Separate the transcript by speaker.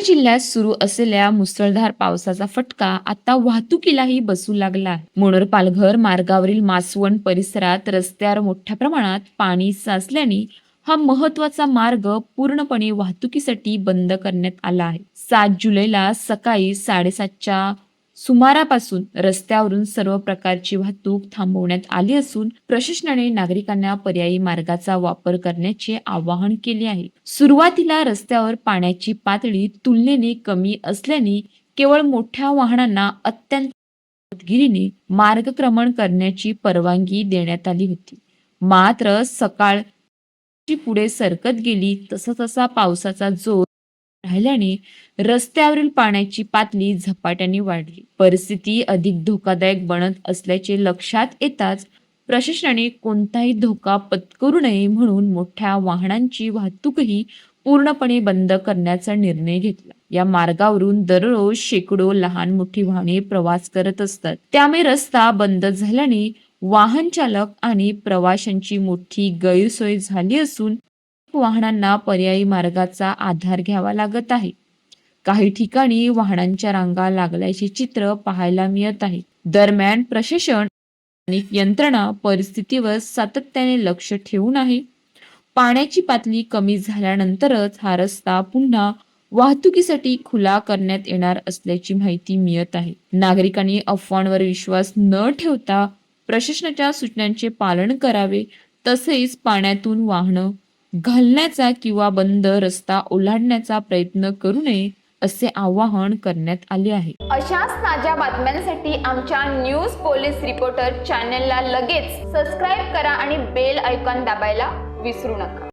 Speaker 1: जिल्ह्यात सुरू असलेल्या मुसळधार पावसाचा फटका आता वाहतुकीलाही बसू लागला आहे. मोनोर पालघर मार्गावरील मासवण परिसरात रस्त्यावर मोठ्या प्रमाणात पाणी साचल्याने हा महत्वाचा मार्ग पूर्णपणे वाहतुकीसाठी बंद करण्यात आला आहे. 7 जुलैला सकाळी 7:30च्या सुमारापासून रस्त्यावरून सर्व प्रकारची वाहतूक थांबवण्यात आली असून प्रशासनाने नागरिकांना पर्यायी मार्गाचा वापर करण्याचे आवाहन केले आहे. सुरुवातीला रस्त्यावर पाण्याची पातळी तुलनेने कमी असल्याने केवळ मोठ्या वाहनांना अत्यंत सावधगिरीने मार्गक्रमण करण्याची परवानगी देण्यात आली होती. मात्र सकाळ पुढे सरकत गेली तसा पावसाचा जोर राहिल्याने रस्त्यावरील पाण्याची पातळी झपाट्याने वाढली. परिस्थिती अधिक धोकादायक बनत असल्याचे लक्षात येताच प्रशासनाने कोणताही धोका पत्करू नये म्हणून मोठ्या वाहनांची वाहतूकही पूर्णपणे बंद करण्याचा निर्णय घेतला. या मार्गावरून दररोज शेकडो लहान मोठी वाहने प्रवास करत असतात. त्यामुळे रस्ता बंद झाल्याने वाहन चालक आणि प्रवाशांची मोठी गैरसोय झाली असून वाहनांना पर्यायी मार्गाचा आधार घ्यावा लागत आहे. काही ठिकाणी वाहनांच्या रांगा लागल्याचे चित्र पाहायला मिळत आहे. दरम्यान प्रशासन आणि यंत्रणा परिस्थितीवर सातत्याने लक्ष ठेवून आहे. पाण्याची पातळी कमी झाल्यानंतरच हा रस्ता पुन्हा वाहतुकीसाठी खुला करण्यात येणार असल्याची माहिती मिळत आहे. नागरिकांनी अफवांवर विश्वास न ठेवता प्रशासनाच्या सूचनांचे पालन करावे. तसेच पाण्यातून वाहनं घालण्याचा किंवा बंद रस्ता ओलांडण्याचा प्रयत्न करू नये असे आवाहन करण्यात आले आहे.
Speaker 2: अशाच ताज्या बातम्यांसाठी आमच्या न्यूज पोलीस रिपोर्टर चॅनलला लगेच सबस्क्राईब करा आणि बेल आयकॉन दाबायला विसरू नका.